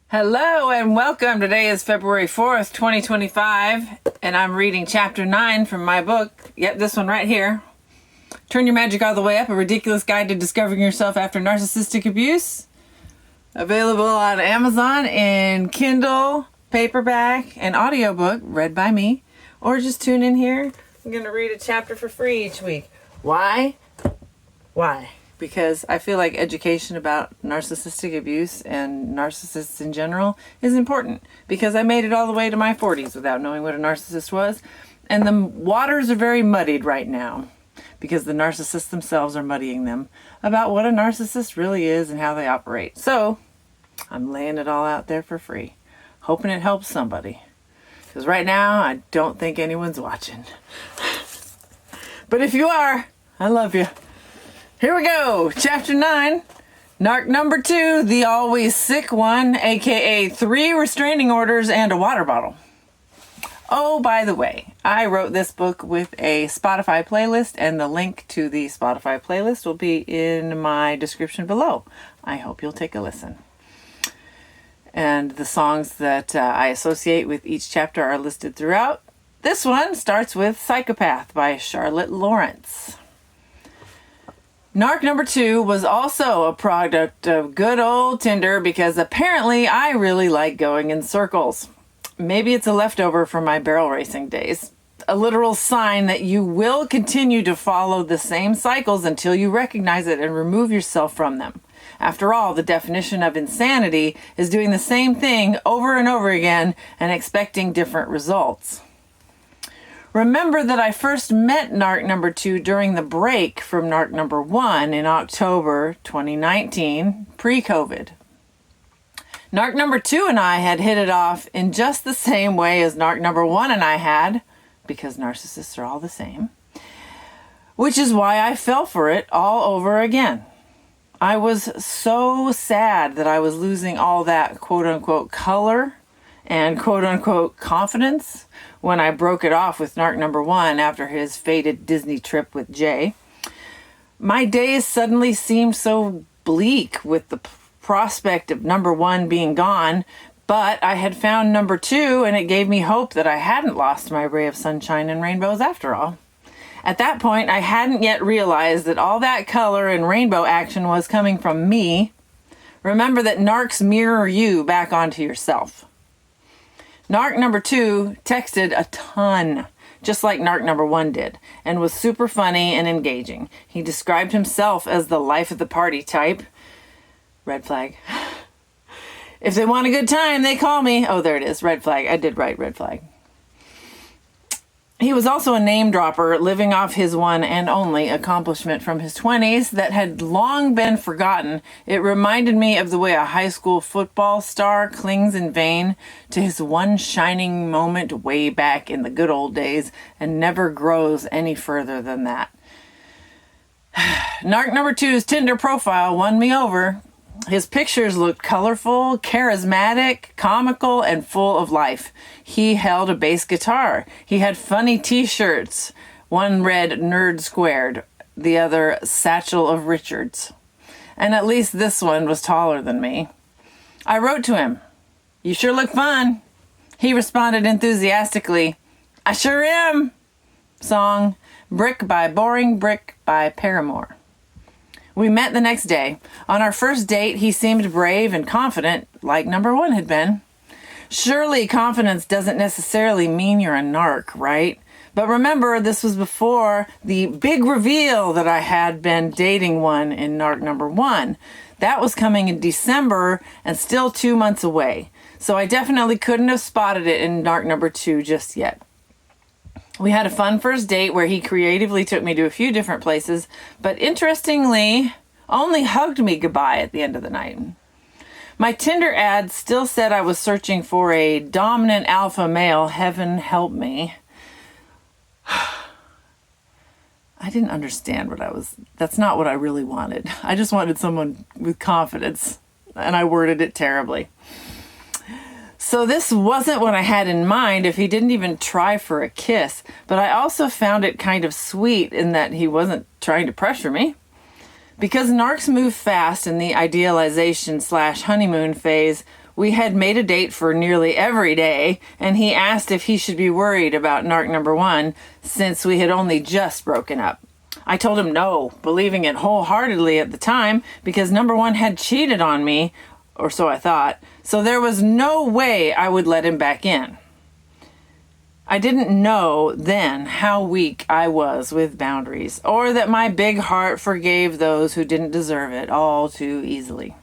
Hello and welcome. Today is February 4th, 2025, and I'm reading Chapter 9 from my book. Yep, this one right here. Turn Your Magic All the Way Up, A Ridiculous Guide to Discovering Yourself After Narcissistic Abuse. Available on Amazon in Kindle, Paperback, and Audiobook, read by me. Or just tune in here. I'm going to read a chapter for free each week. Why? Because I feel like education about narcissistic abuse and narcissists in general is important. Because I made it all the way to my 40s without knowing what a narcissist was. And the waters are very muddied right now. Because the narcissists themselves are muddying them about what a narcissist really is and how they operate. So, I'm laying it all out there for free. Hoping it helps somebody. Because right now, I don't think anyone's watching. But if you are, I love you. Here we go. Chapter 9. Narc number 2, the always sick one, aka 3 restraining orders and a water bottle. Oh, by the way, I wrote this book with a Spotify playlist, and the link to the Spotify playlist will be in my description below. I hope you'll take a listen. And the songs that I associate with each chapter are listed throughout. This one starts with Psychopath by Charlotte Lawrence. Narc number 2 was also a product of good old Tinder because apparently I really like going in circles. Maybe it's a leftover from my barrel racing days. A literal sign that you will continue to follow the same cycles until you recognize it and remove yourself from them. After all, the definition of insanity is doing the same thing over and over again and expecting different results. Remember that I first met Narc number 2 during the break from Narc number 1 in October 2019, pre-COVID. Narc number 2 and I had hit it off in just the same way as Narc number 1 and I had, because narcissists are all the same, which is why I fell for it all over again. I was so sad that I was losing all that quote-unquote color and quote-unquote confidence when I broke it off with Narc number 1 after his fated Disney trip with Jay. My days suddenly seemed so bleak with the prospect of number 1 being gone, but I had found number 2 and it gave me hope that I hadn't lost my ray of sunshine and rainbows after all. At that point, I hadn't yet realized that all that color and rainbow action was coming from me. Remember that narcs mirror you back onto yourself. Narc number 2 texted a ton, just like Narc number 1 did, and was super funny and engaging. He described himself as the life of the party type. Red flag. If they want a good time, they call me. Oh, there it is. Red flag. I did write red flag. He was also a name dropper, living off his one and only accomplishment from his 20s that had long been forgotten. It reminded me of the way a high school football star clings in vain to his one shining moment way back in the good old days and never grows any further than that. Narc number 2's Tinder profile won me over. His pictures looked colorful, charismatic, comical, and full of life. He held a bass guitar. He had funny t-shirts. One read Nerd Squared, the other Satchel of Richards. And at least this one was taller than me. I wrote to him, "You sure look fun." He responded enthusiastically, "I sure am." Song, Brick by Boring Brick by Paramore. We met the next day. On our first date, he seemed brave and confident, like number 1 had been. Surely confidence doesn't necessarily mean you're a narc, right? But remember, this was before the big reveal that I had been dating one in Narc number 1. That was coming in December and still 2 months away. So I definitely couldn't have spotted it in Narc number 2 just yet. We had a fun first date where he creatively took me to a few different places, but interestingly, only hugged me goodbye at the end of the night. My Tinder ad still said I was searching for a dominant alpha male, heaven help me. I didn't understand that's not what I really wanted. I just wanted someone with confidence, and I worded it terribly. So this wasn't what I had in mind if he didn't even try for a kiss, but I also found it kind of sweet in that he wasn't trying to pressure me. Because narcs move fast in the idealization/honeymoon phase, We had made a date for nearly every day, and he asked if he should be worried about Narc number one since we had only just broken up. I told him no, believing it wholeheartedly at the time because number one had cheated on me, or so I thought, so there was no way I would let him back in. I didn't know then how weak I was with boundaries, or that my big heart forgave those who didn't deserve it all too easily.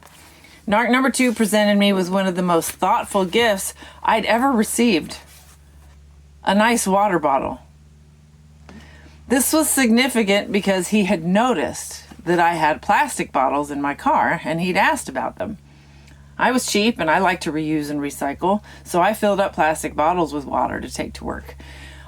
Narc number two presented me with one of the most thoughtful gifts I'd ever received. A nice water bottle. This was significant because he had noticed that I had plastic bottles in my car and he'd asked about them. I was cheap and I like to reuse and recycle, so I filled up plastic bottles with water to take to work.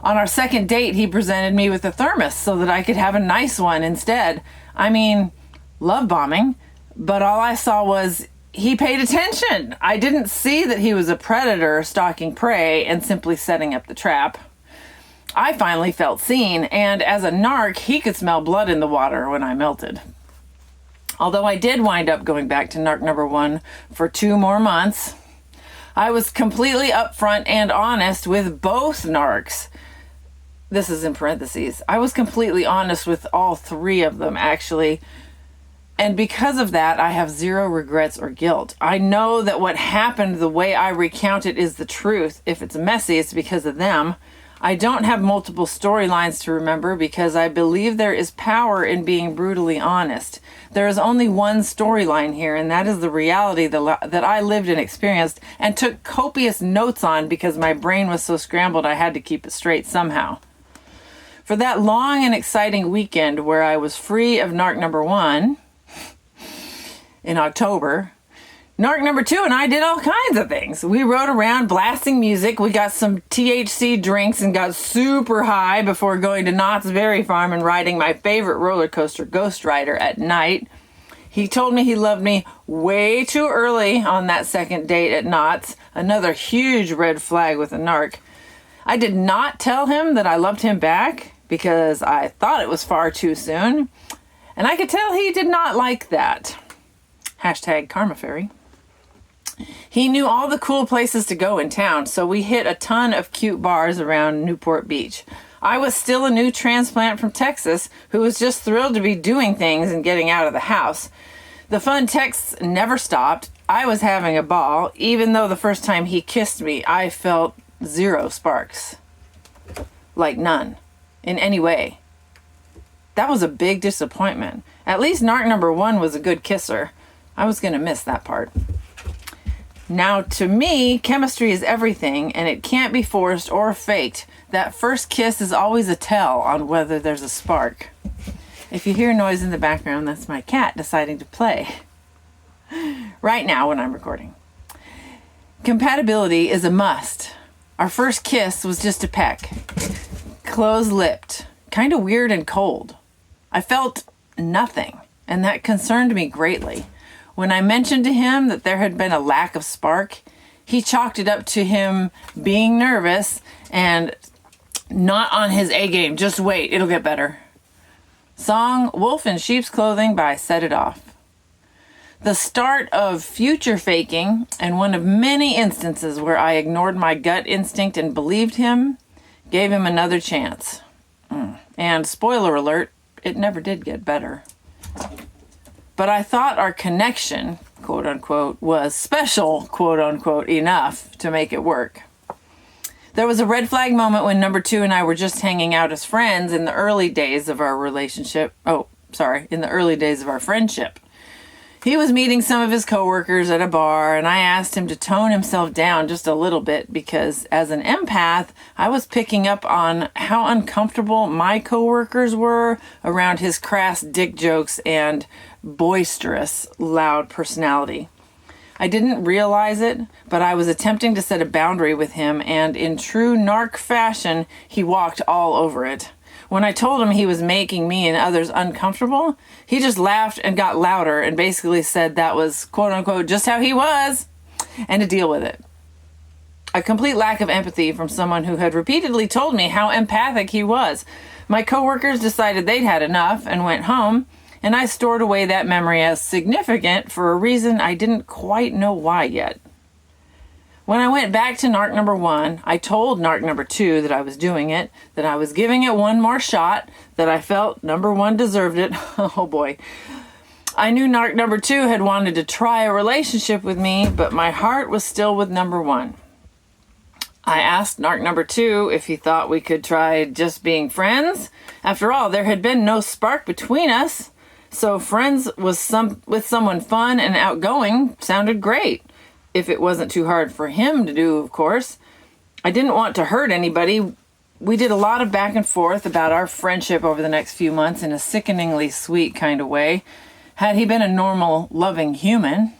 On our second date, he presented me with a thermos so that I could have a nice one instead. I mean, love bombing, but all I saw was he paid attention. I didn't see that he was a predator stalking prey and simply setting up the trap. I finally felt seen, and as a narc, he could smell blood in the water when I melted. Although I did wind up going back to narc number one for 2 more months, I was completely upfront and honest with both narcs. This is in parentheses. I was completely honest with all 3 of them, actually. And because of that, I have 0 regrets or guilt. I know that what happened, the way I recount it, is the truth. If it's messy, it's because of them. I don't have multiple storylines to remember because I believe there is power in being brutally honest. There is only one storyline here, and that is the reality that I lived and experienced and took copious notes on because my brain was so scrambled I had to keep it straight somehow. For that long and exciting weekend where I was free of narc number one in October, narc number two and I did all kinds of things. We rode around blasting music. We got some THC drinks and got super high before going to Knott's Berry Farm and riding my favorite roller coaster, Ghost Rider, at night. He told me he loved me way too early on that second date at Knott's, another huge red flag with a narc. I did not tell him that I loved him back because I thought it was far too soon, and I could tell he did not like that. Hashtag Karma Fairy. He knew all the cool places to go in town, so we hit a ton of cute bars around Newport Beach. I was still a new transplant from Texas who was just thrilled to be doing things and getting out of the house. The fun texts never stopped. I was having a ball, even though the first time he kissed me, I felt 0 sparks. Like none. In any way. That was a big disappointment. At least narc number one was a good kisser. I was going to miss that part. Now, to me, chemistry is everything, and it can't be forced or faked. That first kiss is always a tell on whether there's a spark. If you hear noise in the background, that's my cat deciding to play. Right now, when I'm recording. Compatibility is a must. Our first kiss was just a peck. Close-lipped. Kind of weird and cold. I felt nothing, and that concerned me greatly. When I mentioned to him that there had been a lack of spark, he chalked it up to him being nervous and not on his A game. Just wait, it'll get better. Song Wolf in Sheep's Clothing by Set It Off. The start of future faking and one of many instances where I ignored my gut instinct and believed him, gave him another chance. And spoiler alert, it never did get better. But I thought our connection, quote unquote, was special, quote unquote, enough to make it work. There was a red flag moment when number two and I were just hanging out as friends in the early days of our relationship. In the early days of our friendship. He was meeting some of his coworkers at a bar, and I asked him to tone himself down just a little bit because as an empath, I was picking up on how uncomfortable my coworkers were around his crass dick jokes and boisterous, loud personality. I didn't realize it, but I was attempting to set a boundary with him, and in true narc fashion, he walked all over it. When I told him he was making me and others uncomfortable, he just laughed and got louder and basically said that was, quote unquote, just how he was, and to deal with it. A complete lack of empathy from someone who had repeatedly told me how empathic he was. My coworkers decided they'd had enough and went home, and I stored away that memory as significant for a reason I didn't quite know why yet. When I went back to Narc number 1, I told Narc number 2 that I was doing it, that I was giving it one more shot, that I felt number 1 deserved it. Oh boy. I knew Narc number 2 had wanted to try a relationship with me, but my heart was still with number 1. I asked Narc number 2 if he thought we could try just being friends. After all, there had been no spark between us, so friends with someone fun and outgoing sounded great. If it wasn't too hard for him to do, of course. I didn't want to hurt anybody. We did a lot of back and forth about our friendship over the next few months in a sickeningly sweet kind of way. Had he been a normal, loving human.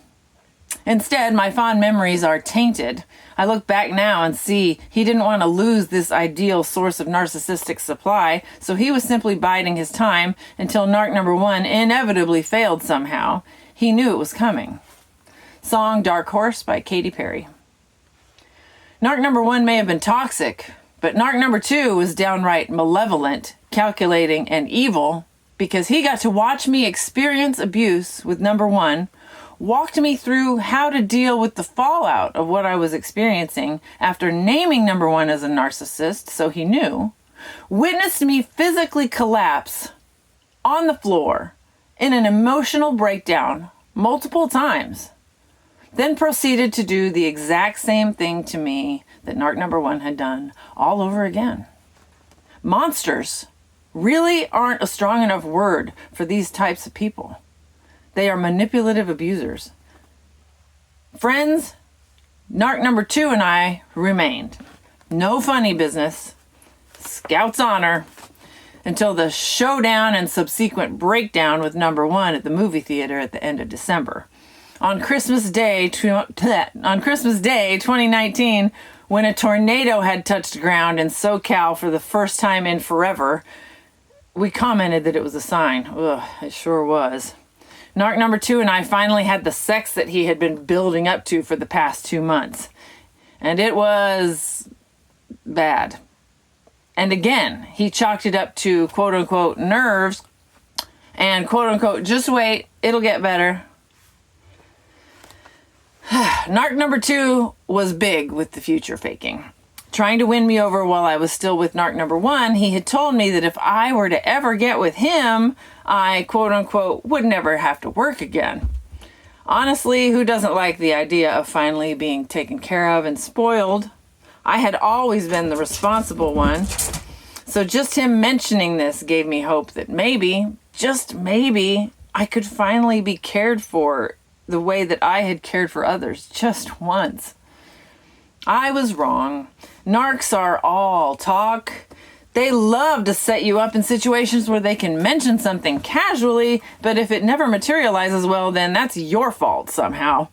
Instead, my fond memories are tainted. I look back now and see he didn't want to lose this ideal source of narcissistic supply, so he was simply biding his time until Narc number 1 inevitably failed somehow. He knew it was coming. Song Dark Horse by Katy Perry. Narc number 1 may have been toxic, but Narc number 2 was downright malevolent, calculating, and evil because he got to watch me experience abuse with number 1, walked me through how to deal with the fallout of what I was experiencing after naming number 1 as a narcissist, so he knew, witnessed me physically collapse on the floor in an emotional breakdown multiple times. Then proceeded to do the exact same thing to me that Narc number 1 had done all over again. Monsters really aren't a strong enough word for these types of people. They are manipulative abusers. Friends, Narc number 2 and I remained. No funny business. Scout's honor. Until the showdown and subsequent breakdown with number 1 at the movie theater at the end of December. On Christmas Day 2019, when a tornado had touched ground in SoCal for the first time in forever, we commented that it was a sign. Ugh, it sure was. Narc number 2 and I finally had the sex that he had been building up to for the past 2 months. And it was bad. And again, he chalked it up to quote-unquote nerves and quote-unquote just wait, it'll get better. Narc number 2 was big with the future faking. Trying to win me over while I was still with Narc number 1, he had told me that if I were to ever get with him, I, quote-unquote, would never have to work again. Honestly, who doesn't like the idea of finally being taken care of and spoiled? I had always been the responsible one. So just him mentioning this gave me hope that maybe, just maybe, I could finally be cared for the way that I had cared for others just once. I was wrong. Narcs are all talk. They love to set you up in situations where they can mention something casually, but if it never materializes well, then that's your fault somehow.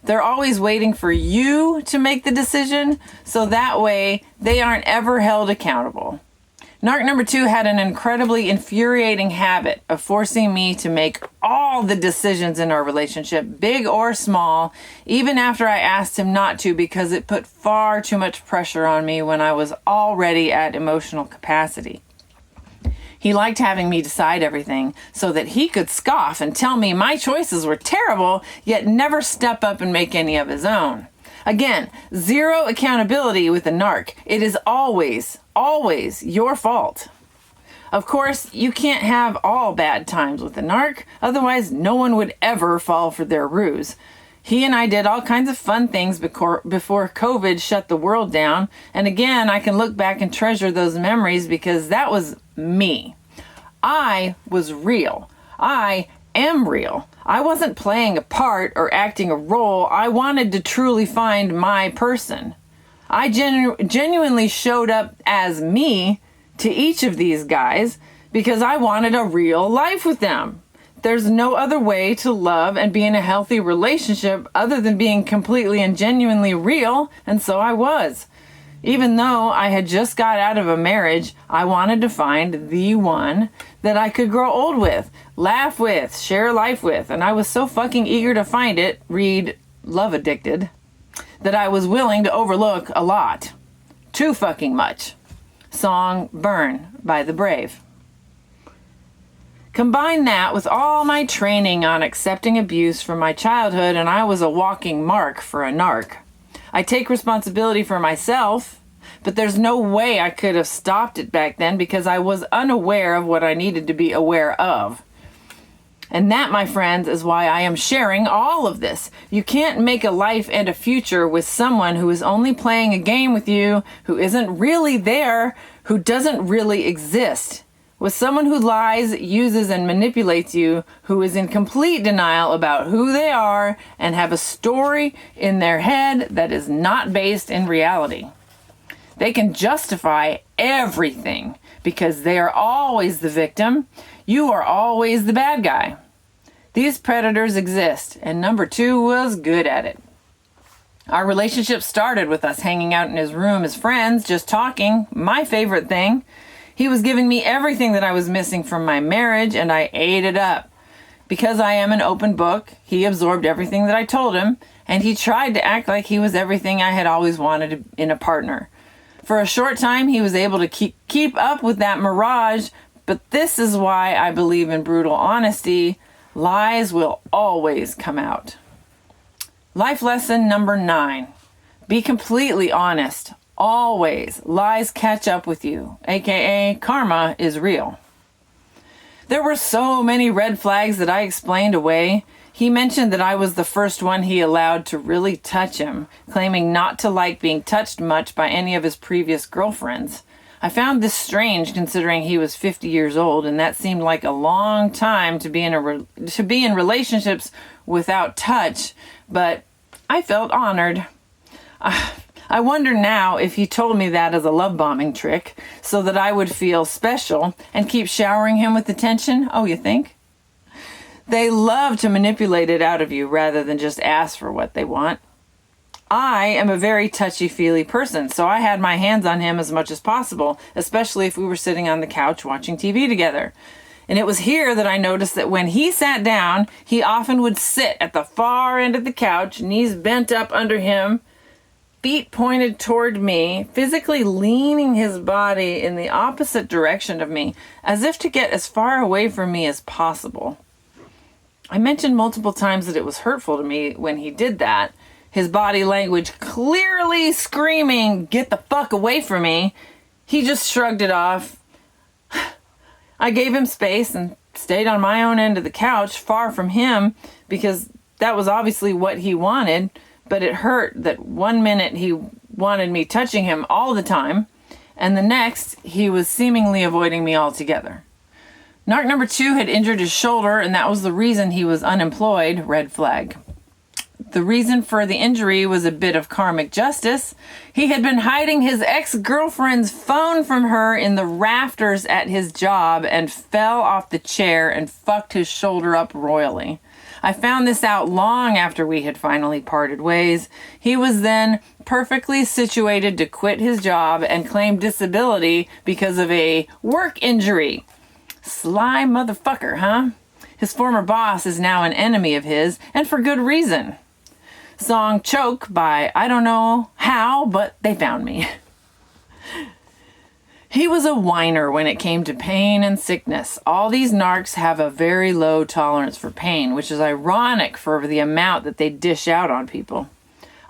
They're always waiting for you to make the decision, so that way they aren't ever held accountable. Narc number 2 had an incredibly infuriating habit of forcing me to make all the decisions in our relationship, big or small, even after I asked him not to because it put far too much pressure on me when I was already at emotional capacity. He liked having me decide everything so that he could scoff and tell me my choices were terrible, yet never step up and make any of his own. Again, zero accountability with a narc. It is always your fault. Of course, you can't have all bad times with a narc, otherwise no one would ever fall for their ruse. He and I did all kinds of fun things before COVID shut the world down, and again, I can look back and treasure those memories because that was me. I was real. I am real. I wasn't playing a part or acting a role. I wanted to truly find my person. I genuinely showed up as me to each of these guys because I wanted a real life with them. There's no other way to love and be in a healthy relationship other than being completely and genuinely real, and so I was. Even though I had just got out of a marriage, I wanted to find the one that I could grow old with, laugh with, share life with, and I was so fucking eager to find it, read Love Addicted, that I was willing to overlook a lot. Too fucking much. Song Burn by The Brave. Combine that with all my training on accepting abuse from my childhood, and I was a walking mark for a narc. I take responsibility for myself, but there's no way I could have stopped it back then because I was unaware of what I needed to be aware of. And that, my friends, is why I am sharing all of this. You can't make a life and a future with someone who is only playing a game with you, who isn't really there, who doesn't really exist. With someone who lies, uses, and manipulates you, who is in complete denial about who they are and have a story in their head that is not based in reality. They can justify everything because they are always the victim. You are always the bad guy. These predators exist, and number 2 was good at it. Our relationship started with us hanging out in his room as friends, just talking, my favorite thing. He was giving me everything that I was missing from my marriage, and I ate it up. Because I am an open book, he absorbed everything that I told him, and he tried to act like he was everything I had always wanted in a partner. For a short time, he was able to keep up with that mirage, but this is why I believe in brutal honesty. Lies will always come out. Life lesson number 9. Be completely honest. Always. Lies catch up with you, aka karma is real. There were so many red flags that I explained away. He mentioned that I was the first one he allowed to really touch him, claiming not to like being touched much by any of his previous girlfriends. I found this strange considering he was 50 years old, and that seemed like a long time to be in relationships without touch, but I felt honored. I wonder now if he told me that as a love bombing trick so that I would feel special and keep showering him with attention. Oh, you think? They love to manipulate it out of you rather than just ask for what they want. I am a very touchy-feely person, so I had my hands on him as much as possible, especially if we were sitting on the couch watching TV together. And it was here that I noticed that when he sat down, he often would sit at the far end of the couch, knees bent up under him, feet pointed toward me, physically leaning his body in the opposite direction of me, as if to get as far away from me as possible. I mentioned multiple times that it was hurtful to me when he did that, his body language clearly screaming, "Get the fuck away from me." He just shrugged it off. I gave him space and stayed on my own end of the couch, far from him, because that was obviously what he wanted, but it hurt that 1 minute he wanted me touching him all the time, and the next he was seemingly avoiding me altogether. Narc number 2 had injured his shoulder, and that was the reason he was unemployed. Red flag. The reason for the injury was a bit of karmic justice. He had been hiding his ex-girlfriend's phone from her in the rafters at his job and fell off the chair and fucked his shoulder up royally. I found this out long after we had finally parted ways. He was then perfectly situated to quit his job and claim disability because of a work injury. Sly motherfucker, huh? His former boss is now an enemy of his, and for good reason. Song Choke by I don't know how, but they found me. He was a whiner when it came to pain and sickness. All these narcs have a very low tolerance for pain, which is ironic for the amount that they dish out on people.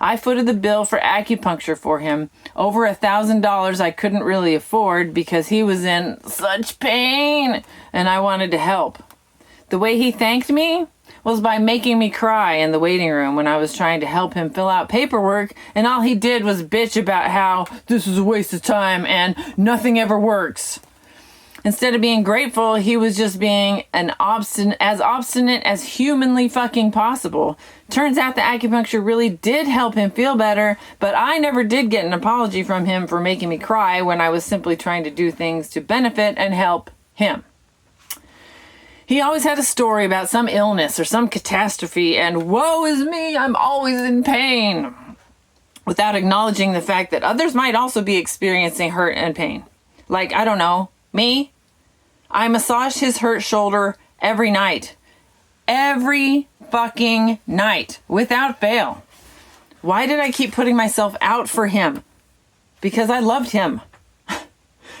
I footed the bill for acupuncture for him, over $1,000 I couldn't really afford because he was in such pain and I wanted to help. The way he thanked me was by making me cry in the waiting room when I was trying to help him fill out paperwork, and all he did was bitch about how this is a waste of time and nothing ever works. Instead of being grateful, he was just being as obstinate as humanly fucking possible. Turns out the acupuncture really did help him feel better, but I never did get an apology from him for making me cry when I was simply trying to do things to benefit and help him. He always had a story about some illness or some catastrophe, and woe is me, I'm always in pain, without acknowledging the fact that others might also be experiencing hurt and pain. Like, I don't know, me? I massaged his hurt shoulder every night. Every fucking night, without fail. Why did I keep putting myself out for him? Because I loved him.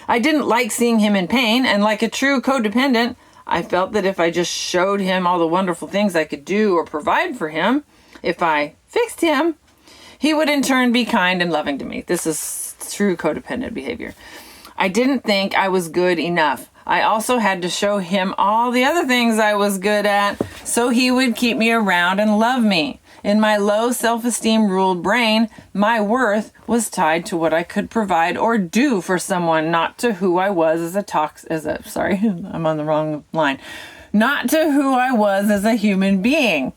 I didn't like seeing him in pain, and like a true codependent, I felt that if I just showed him all the wonderful things I could do or provide for him, if I fixed him, he would in turn be kind and loving to me. This is true codependent behavior. I didn't think I was good enough. I also had to show him all the other things I was good at so he would keep me around and love me. In my low self-esteem ruled brain, my worth was tied to what I could provide or do for someone, not to who I was I'm on the wrong line. Not to who I was as a human being.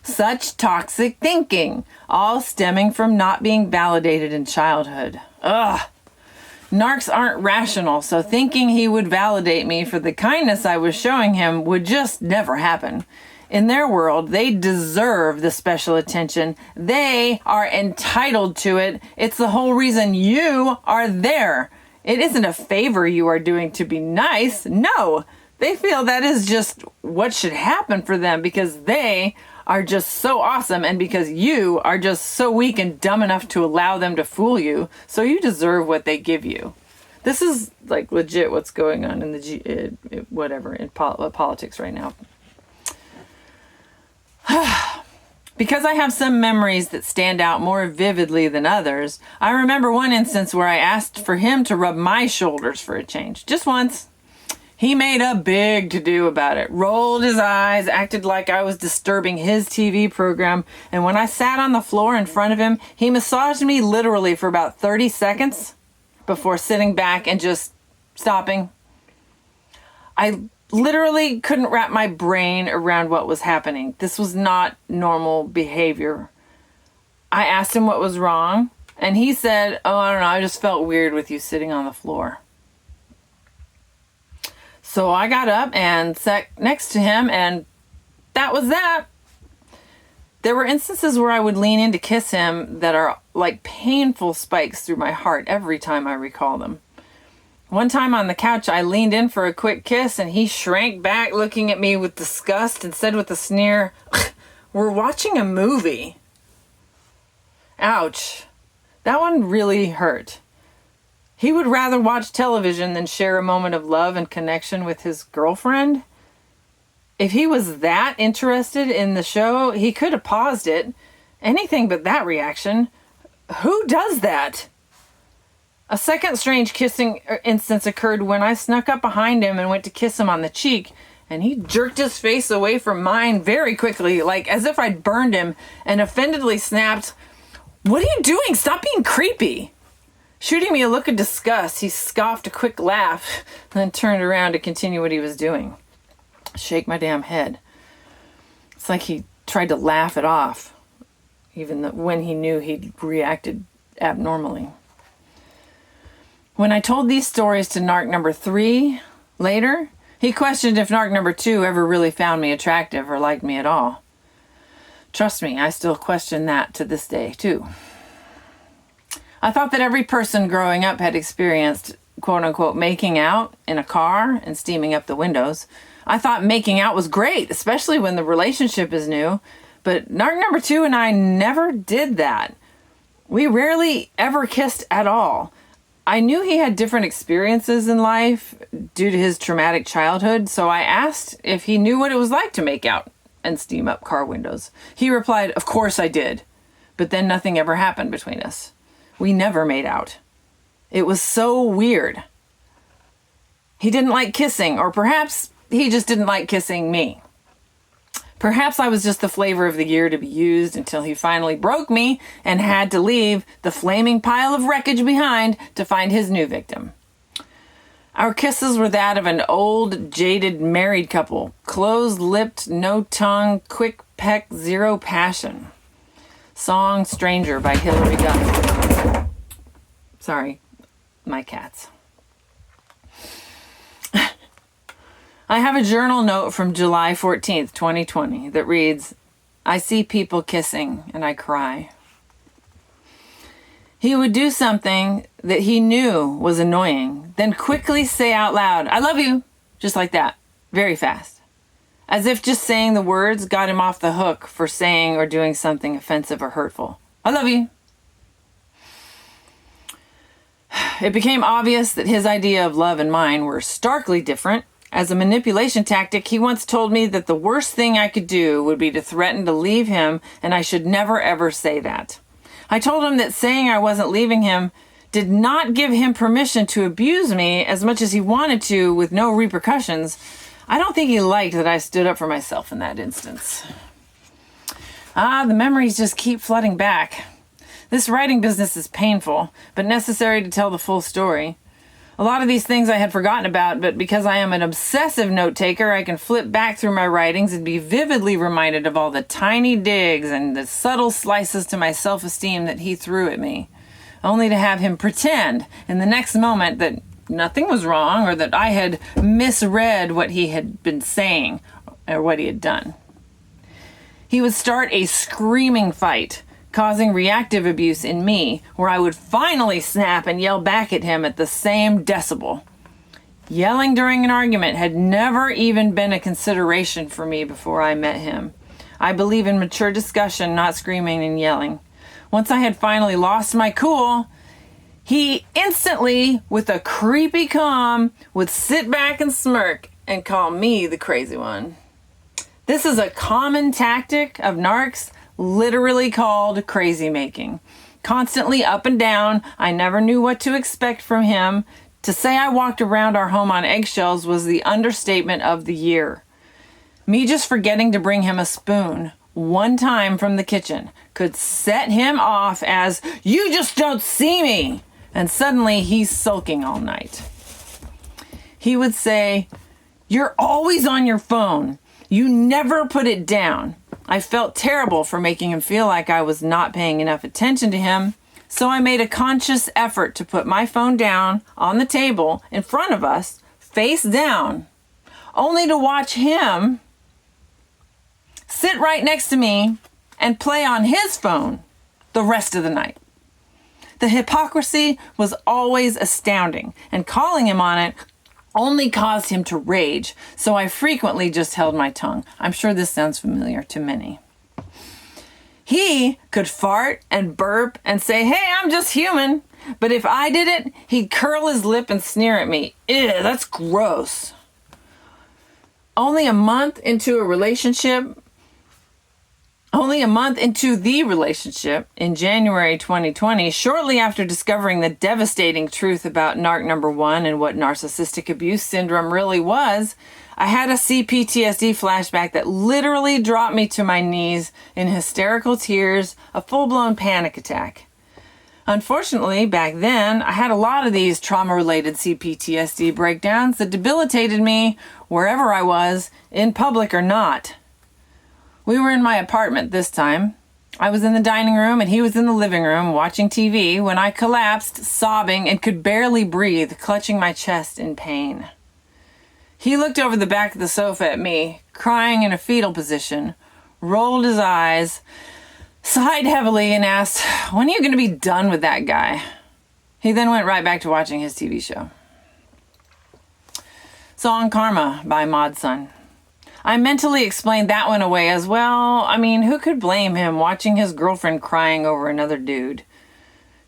Such toxic thinking, all stemming from not being validated in childhood. Ugh. Narcs aren't rational, so thinking he would validate me for the kindness I was showing him would just never happen. In their world, they deserve the special attention. They are entitled to it. It's the whole reason you are there. It isn't a favor you are doing to be nice. No, they feel that is just what should happen for them because they are just so awesome and because you are just so weak and dumb enough to allow them to fool you. So you deserve what they give you. This is like legit what's going on in the politics right now. Because I have some memories that stand out more vividly than others, I remember one instance where I asked for him to rub my shoulders for a change. Just once. He made a big to-do about it, rolled his eyes, acted like I was disturbing his TV program, and when I sat on the floor in front of him, he massaged me literally for about 30 seconds before sitting back and just stopping. I literally couldn't wrap my brain around what was happening. This was not normal behavior. I asked him what was wrong, and he said, "Oh, I don't know, I just felt weird with you sitting on the floor." So I got up and sat next to him, and that was that. There were instances where I would lean in to kiss him that are like painful spikes through my heart every time I recall them. One time on the couch, I leaned in for a quick kiss, and he shrank back, looking at me with disgust, and said with a sneer, "We're watching a movie." Ouch. That one really hurt. He would rather watch television than share a moment of love and connection with his girlfriend. If he was that interested in the show, he could have paused it. Anything but that reaction. Who does that? A second strange kissing instance occurred when I snuck up behind him and went to kiss him on the cheek, and he jerked his face away from mine very quickly, like as if I'd burned him, and offendedly snapped, "What are you doing? Stop being creepy." Shooting me a look of disgust, he scoffed a quick laugh, then turned around to continue what he was doing. Shake my damn head. It's like he tried to laugh it off, even when he knew he'd reacted abnormally. When I told these stories to Narc number 3 later, he questioned if Narc number 2 ever really found me attractive or liked me at all. Trust me, I still question that to this day, too. I thought that every person growing up had experienced, quote-unquote, making out in a car and steaming up the windows. I thought making out was great, especially when the relationship is new. But Narc number 2 and I never did that. We rarely ever kissed at all. I knew he had different experiences in life due to his traumatic childhood, so I asked if he knew what it was like to make out and steam up car windows. He replied, "Of course I did." But then nothing ever happened between us. We never made out. It was so weird. He didn't like kissing, or perhaps he just didn't like kissing me. Perhaps I was just the flavor of the year to be used until he finally broke me and had to leave the flaming pile of wreckage behind to find his new victim. Our kisses were that of an old, jaded married couple. Closed-lipped, no tongue, quick peck, zero passion. Song Stranger by Hilary Duff. Sorry, my cats. I have a journal note from July 14th, 2020 that reads, "I see people kissing and I cry." He would do something that he knew was annoying, then quickly say out loud, "I love you," just like that, very fast. As if just saying the words got him off the hook for saying or doing something offensive or hurtful. "I love you." It became obvious that his idea of love and mine were starkly different. As a manipulation tactic, he once told me that the worst thing I could do would be to threaten to leave him, and I should never ever say that. I told him that saying I wasn't leaving him did not give him permission to abuse me as much as he wanted to with no repercussions. I don't think he liked that I stood up for myself in that instance. The memories just keep flooding back. This writing business is painful, but necessary to tell the full story. A lot of these things I had forgotten about, but because I am an obsessive note taker, I can flip back through my writings and be vividly reminded of all the tiny digs and the subtle slices to my self-esteem that he threw at me, only to have him pretend in the next moment that nothing was wrong or that I had misread what he had been saying or what he had done. He would start a screaming fight, causing reactive abuse in me, where I would finally snap and yell back at him at the same decibel. Yelling during an argument had never even been a consideration for me before I met him. I believe in mature discussion, not screaming and yelling. Once I had finally lost my cool, he instantly, with a creepy calm, would sit back and smirk and call me the crazy one. This is a common tactic of narcs, literally called crazy making. Constantly up and down, I never knew what to expect from him. To say I walked around our home on eggshells was the understatement of the year. Me just forgetting to bring him a spoon one time from the kitchen could set him off as, "You just don't see me!" And suddenly he's sulking all night. He would say, "You're always on your phone. You never put it down." I felt terrible for making him feel like I was not paying enough attention to him, so I made a conscious effort to put my phone down on the table in front of us, face down, only to watch him sit right next to me and play on his phone the rest of the night. The hypocrisy was always astounding, and calling him on it only caused him to rage, so I frequently just held my tongue. I'm sure this sounds familiar to many. He could fart and burp and say, "Hey, I'm just human." But if I did it, he'd curl his lip and sneer at me. Ew, that's gross. Only a month into the relationship, in January 2020, shortly after discovering the devastating truth about narc number 1 and what narcissistic abuse syndrome really was, I had a CPTSD flashback that literally dropped me to my knees in hysterical tears, a full-blown panic attack. Unfortunately, back then, I had a lot of these trauma-related CPTSD breakdowns that debilitated me wherever I was, in public or not. We were in my apartment this time. I was in the dining room and he was in the living room watching TV when I collapsed, sobbing, and could barely breathe, clutching my chest in pain. He looked over the back of the sofa at me, crying in a fetal position, rolled his eyes, sighed heavily, and asked, "When are you going to be done with that guy?" He then went right back to watching his TV show. Song Karma by Maud Sun. I mentally explained that one away as well. I mean, who could blame him watching his girlfriend crying over another dude?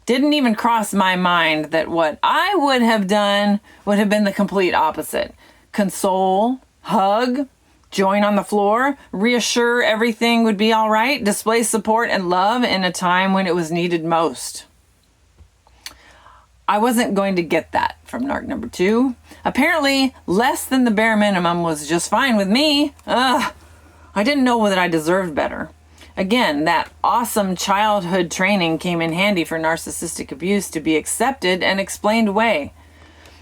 Didn't even cross my mind that what I would have done would have been the complete opposite. Console, hug, join on the floor, reassure everything would be all right, display support and love in a time when it was needed most. I wasn't going to get that from narc number 2. Apparently, less than the bare minimum was just fine with me. I didn't know that I deserved better. Again, that awesome childhood training came in handy for narcissistic abuse to be accepted and explained away.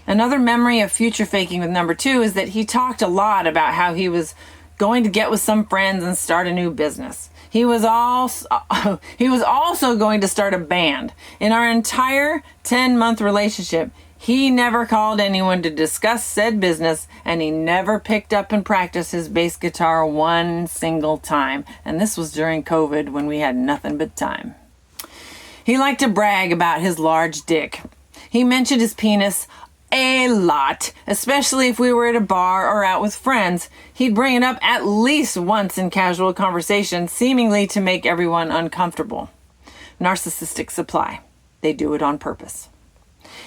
Another memory of future faking with number 2 is that he talked a lot about how he was going to get with some friends and start a new business. He was also going to start a band. In our entire 10-month relationship, he never called anyone to discuss said business, and he never picked up and practiced his bass guitar one single time. And this was during COVID when we had nothing but time. He liked to brag about his large dick. He mentioned his penis a lot, especially if we were at a bar or out with friends. He'd bring it up at least once in casual conversation, seemingly to make everyone uncomfortable. Narcissistic supply. They do it on purpose.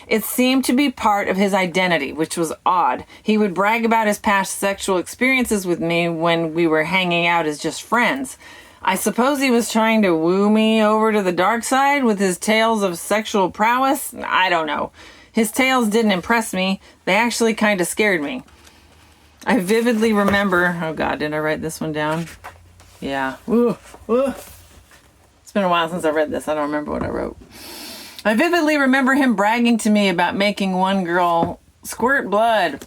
It seemed to be part of his identity, which was odd. He would brag about his past sexual experiences with me when we were hanging out as just friends. I suppose he was trying to woo me over to the dark side with his tales of sexual prowess. I don't know. His tales didn't impress me. They actually kind of scared me. I vividly remember... Oh, God, did I write this one down? Yeah. Ooh. It's been a while since I read this. I don't remember what I wrote. I vividly remember him bragging to me about making one girl squirt blood,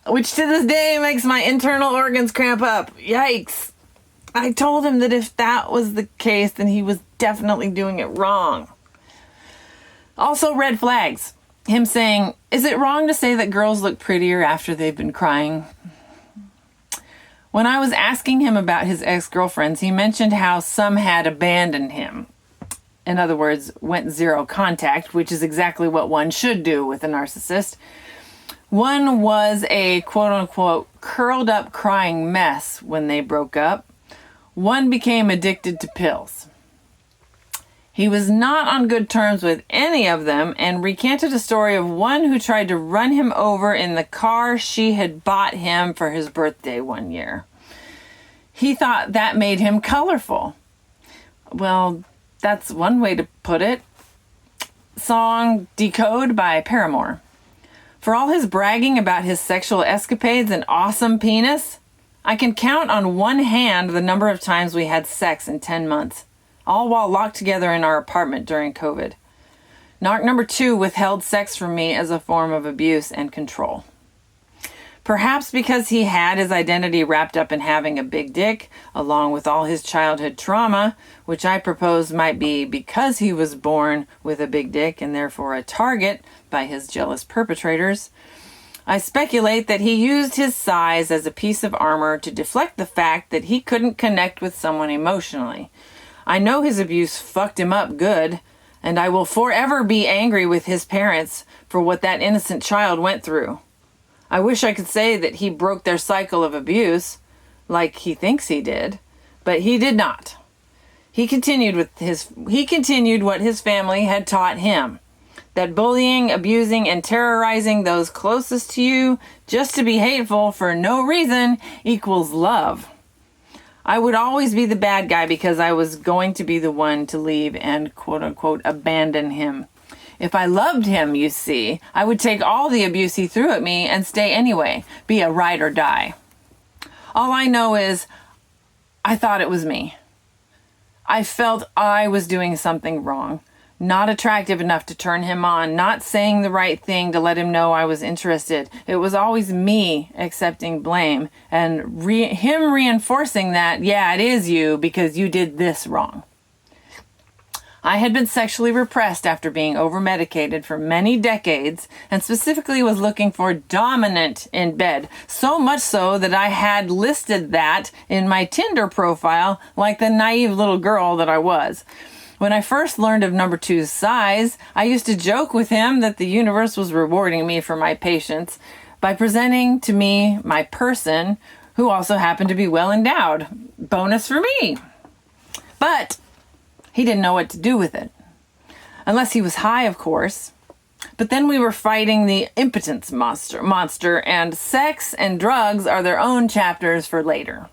which to this day makes my internal organs cramp up. Yikes. I told him that if that was the case, then he was definitely doing it wrong. Also, red flags. Him saying, "Is it wrong to say that girls look prettier after they've been crying?" When I was asking him about his ex-girlfriends, he mentioned how some had abandoned him. In other words, went zero contact, which is exactly what one should do with a narcissist. One was a quote-unquote curled up crying mess when they broke up. One became addicted to pills. He was not on good terms with any of them and recanted a story of one who tried to run him over in the car she had bought him for his birthday one year. He thought that made him colorful. Well, that's one way to put it. Song Decode by Paramore. For all his bragging about his sexual escapades and awesome penis, I can count on one hand the number of times we had sex in 10 months, all while locked together in our apartment during COVID. Narc number 2 withheld sex from me as a form of abuse and control. Perhaps because he had his identity wrapped up in having a big dick, along with all his childhood trauma, which I propose might be because he was born with a big dick and therefore a target by his jealous perpetrators. I speculate that he used his size as a piece of armor to deflect the fact that he couldn't connect with someone emotionally. I know his abuse fucked him up good, and I will forever be angry with his parents for what that innocent child went through. I wish I could say that he broke their cycle of abuse, like he thinks he did, but he did not. He continued what his family had taught him, that bullying, abusing, and terrorizing those closest to you just to be hateful for no reason equals love. I would always be the bad guy because I was going to be the one to leave and quote-unquote abandon him. If I loved him, you see, I would take all the abuse he threw at me and stay anyway, be a ride or die. All I know is I thought it was me. I felt I was doing something wrong, not attractive enough to turn him on, not saying the right thing to let him know I was interested. It was always me accepting blame and him reinforcing that, yeah, it is you because you did this wrong. I had been sexually repressed after being over-medicated for many decades and specifically was looking for dominant in bed, so much so that I had listed that in my Tinder profile like the naive little girl that I was. When I first learned of number 2's size, I used to joke with him that the universe was rewarding me for my patience by presenting to me my person, who also happened to be well endowed. Bonus for me. But he didn't know what to do with it. Unless he was high, of course. But then we were fighting the impotence monster, and sex and drugs are their own chapters for later.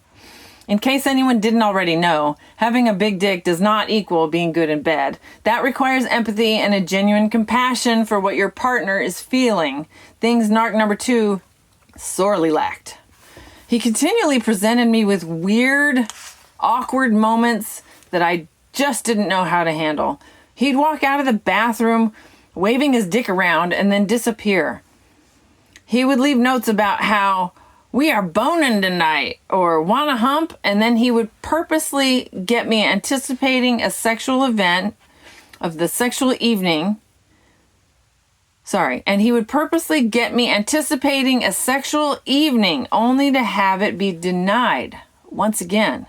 In case anyone didn't already know, having a big dick does not equal being good in bed. That requires empathy and a genuine compassion for what your partner is feeling. Things Narc number 2 sorely lacked. He continually presented me with weird, awkward moments that I just didn't know how to handle. He'd walk out of the bathroom waving his dick around and then disappear. He would leave notes about how we are boning tonight or wanna hump, and then he would purposely get me anticipating a sexual event of the sexual evening. And he would purposely get me anticipating a sexual evening only to have it be denied once again.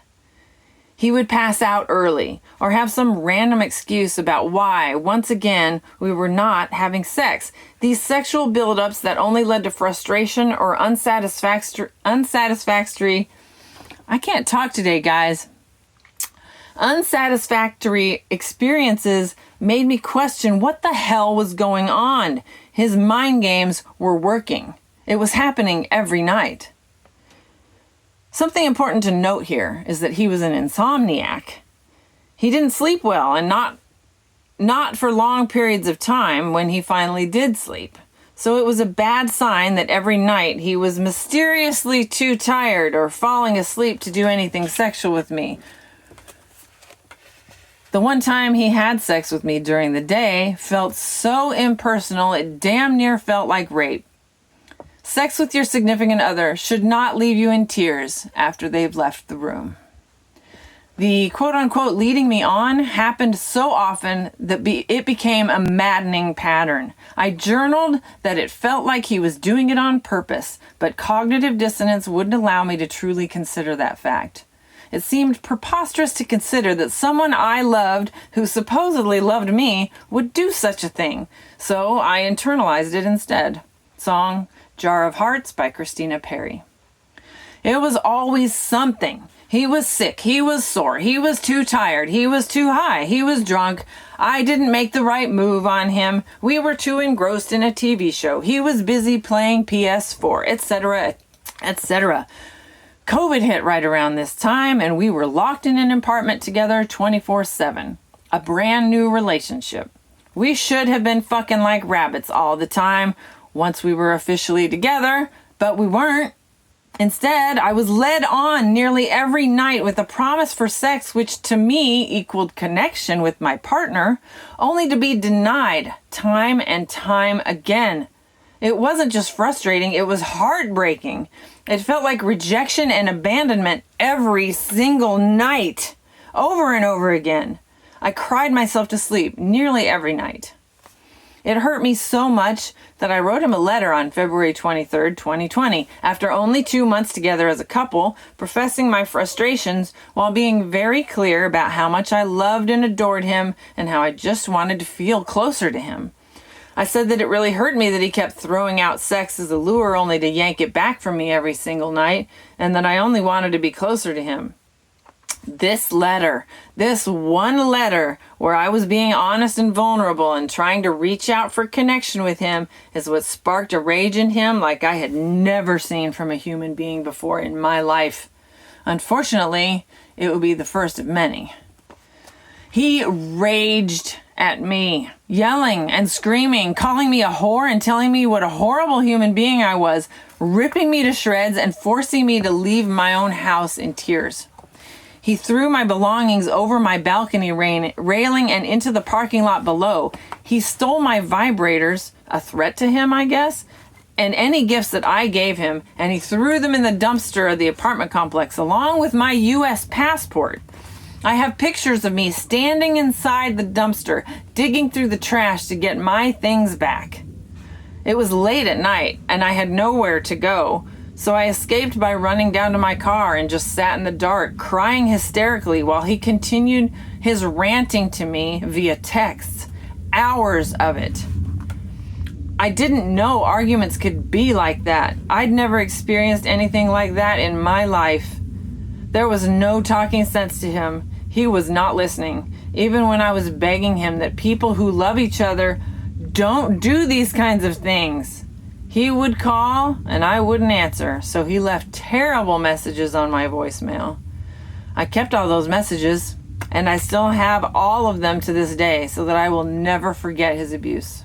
He would pass out early or have some random excuse about why, once again, we were not having sex. These sexual buildups that only led to frustration or unsatisfactory. I can't talk today, guys. Unsatisfactory experiences made me question what the hell was going on. His mind games were working. It was happening every night. Something important to note here is that he was an insomniac. He didn't sleep well, and not for long periods of time when he finally did sleep. So it was a bad sign that every night he was mysteriously too tired or falling asleep to do anything sexual with me. The one time he had sex with me during the day felt so impersonal it damn near felt like rape. Sex with your significant other should not leave you in tears after they've left the room. The quote-unquote leading me on happened so often that it became a maddening pattern. I journaled that it felt like he was doing it on purpose, but cognitive dissonance wouldn't allow me to truly consider that fact. It seemed preposterous to consider that someone I loved, who supposedly loved me, would do such a thing, so I internalized it instead. Song, Jar of Hearts by Christina Perry. It was always something. He was sick, he was sore, he was too tired, he was too high, he was drunk, I didn't make the right move on him, we were too engrossed in a TV show, he was busy playing PS4, etc., etc. COVID hit right around this time, and we were locked in an apartment together 24/7. A brand new relationship. We should have been fucking like rabbits all the time once we were officially together, but we weren't. Instead, I was led on nearly every night with a promise for sex, which to me equaled connection with my partner, only to be denied time and time again. It wasn't just frustrating, it was heartbreaking. It felt like rejection and abandonment every single night, over and over again. I cried myself to sleep nearly every night. It hurt me so much that I wrote him a letter on February 23rd, 2020, after only 2 months together as a couple, professing my frustrations while being very clear about how much I loved and adored him and how I just wanted to feel closer to him. I said that it really hurt me that he kept throwing out sex as a lure only to yank it back from me every single night, and that I only wanted to be closer to him. This letter, this one letter where I was being honest and vulnerable and trying to reach out for connection with him, is what sparked a rage in him like I had never seen from a human being before in my life. Unfortunately, it would be the first of many. He raged at me, yelling and screaming, calling me a whore and telling me what a horrible human being I was, ripping me to shreds and forcing me to leave my own house in tears. He threw my belongings over my balcony railing and into the parking lot below. He stole my vibrators, a threat to him, I guess, and any gifts that I gave him, and he threw them in the dumpster of the apartment complex along with my U.S. passport. I have pictures of me standing inside the dumpster, digging through the trash to get my things back. It was late at night, and I had nowhere to go, so I escaped by running down to my car and just sat in the dark, crying hysterically while he continued his ranting to me via text. Hours of it. I didn't know arguments could be like that. I'd never experienced anything like that in my life. There was no talking sense to him. He was not listening, even when I was begging him that people who love each other don't do these kinds of things. He would call and I wouldn't answer, so he left terrible messages on my voicemail. I kept all those messages, and I still have all of them to this day, so that I will never forget his abuse.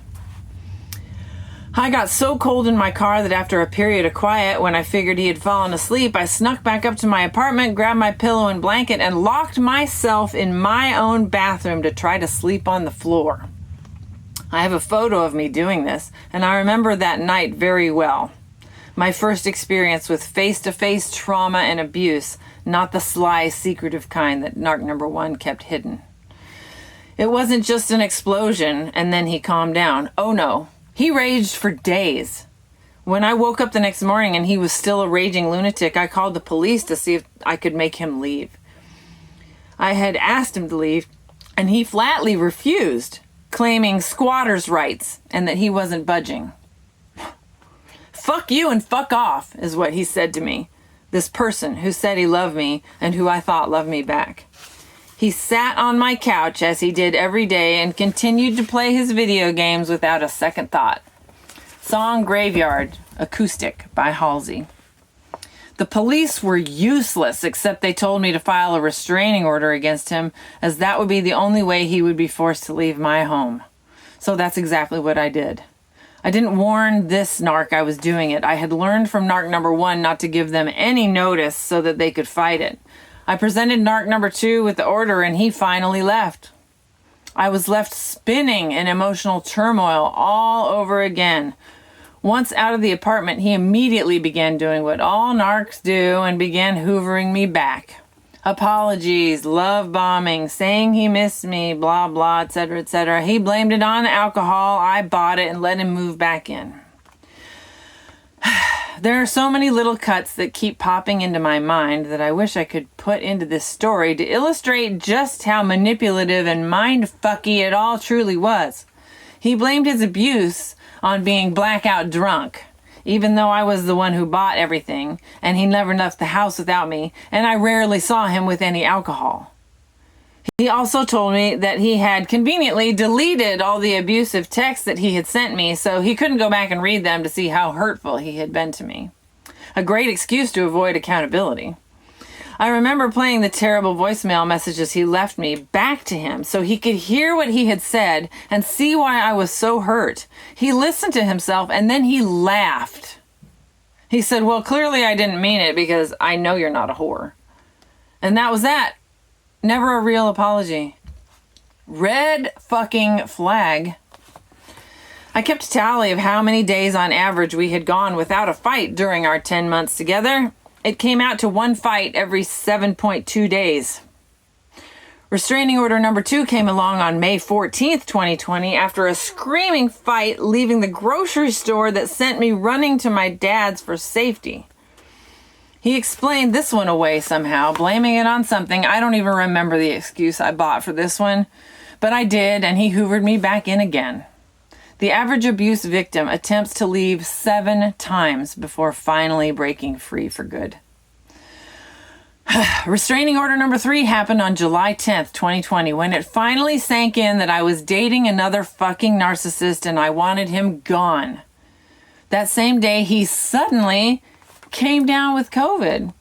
I got so cold in my car that after a period of quiet, when I figured he had fallen asleep, I snuck back up to my apartment, grabbed my pillow and blanket, and locked myself in my own bathroom to try to sleep on the floor. I have a photo of me doing this, and I remember that night very well. My first experience with face-to-face trauma and abuse, not the sly, secretive kind that Narc number 1 kept hidden. It wasn't just an explosion, and then he calmed down. Oh no. He raged for days. When I woke up the next morning and he was still a raging lunatic, I called the police to see if I could make him leave. I had asked him to leave, and he flatly refused, claiming squatters' rights and that he wasn't budging. Fuck you and fuck off, is what he said to me, this person who said he loved me and who I thought loved me back. He sat on my couch as he did every day and continued to play his video games without a second thought. Song Graveyard, acoustic by Halsey. The police were useless, except they told me to file a restraining order against him, as that would be the only way he would be forced to leave my home. So that's exactly what I did. I didn't warn this narc I was doing it. I had learned from narc number 1 not to give them any notice so that they could fight it. I presented narc number 2 with the order, and he finally left. I was left spinning in emotional turmoil all over again. Once out of the apartment, he immediately began doing what all narcs do and began hoovering me back. Apologies, love bombing, saying he missed me, blah, blah, etc., etc. He blamed it on alcohol. I bought it and let him move back in. There are so many little cuts that keep popping into my mind that I wish I could put into this story to illustrate just how manipulative and mind-fucky it all truly was. He blamed his abuse on being blackout drunk, even though I was the one who bought everything, and he never left the house without me, and I rarely saw him with any alcohol. He also told me that he had conveniently deleted all the abusive texts that he had sent me, so he couldn't go back and read them to see how hurtful he had been to me. A great excuse to avoid accountability. I remember playing the terrible voicemail messages he left me back to him so he could hear what he had said and see why I was so hurt. He listened to himself and then he laughed. He said, "Well, clearly I didn't mean it because I know you're not a whore." And that was that. Never a real apology. Red fucking flag. I kept a tally of how many days on average we had gone without a fight during our 10 months together. It came out to 1 fight every 7.2 days. Restraining order number 2 came along on May 14th, 2020, after a screaming fight leaving the grocery store that sent me running to my dad's for safety. He explained this one away somehow, blaming it on something. I don't even remember the excuse I bought for this one, but I did, and he hoovered me back in again. The average abuse victim attempts to leave 7 times before finally breaking free for good. Restraining order number 3 happened on July 10th, 2020, when it finally sank in that I was dating another fucking narcissist and I wanted him gone. That same day, he suddenly came down with COVID,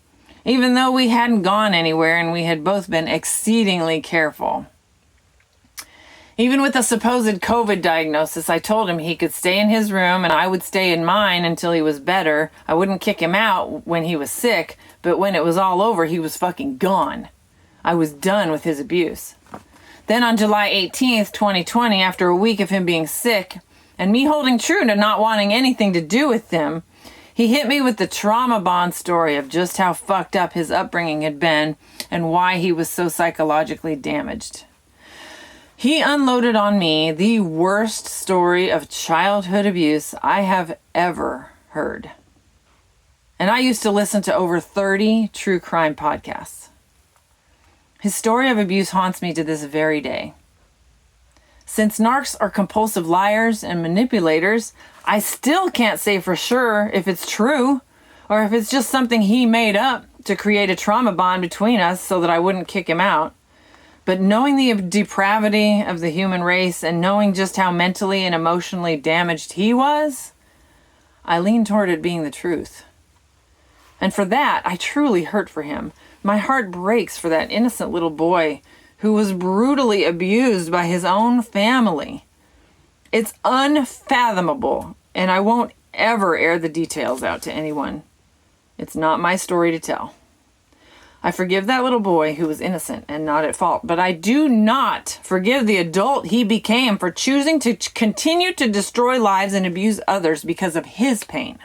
even though we hadn't gone anywhere and we had both been exceedingly careful. Even with a supposed COVID diagnosis, I told him he could stay in his room and I would stay in mine until he was better. I wouldn't kick him out when he was sick, but when it was all over, he was fucking gone. I was done with his abuse. Then on July 18th, 2020, after a week of him being sick and me holding true to not wanting anything to do with him, he hit me with the trauma bond story of just how fucked up his upbringing had been and why he was so psychologically damaged. He unloaded on me the worst story of childhood abuse I have ever heard. And I used to listen to over 30 true crime podcasts. His story of abuse haunts me to this very day. Since narcs are compulsive liars and manipulators, I still can't say for sure if it's true or if it's just something he made up to create a trauma bond between us so that I wouldn't kick him out. But knowing the depravity of the human race and knowing just how mentally and emotionally damaged he was, I lean toward it being the truth. And for that, I truly hurt for him. My heart breaks for that innocent little boy who was brutally abused by his own family. It's unfathomable, and I won't ever air the details out to anyone. It's not my story to tell. I forgive that little boy who was innocent and not at fault, but I do not forgive the adult he became for choosing to continue to destroy lives and abuse others because of his pain.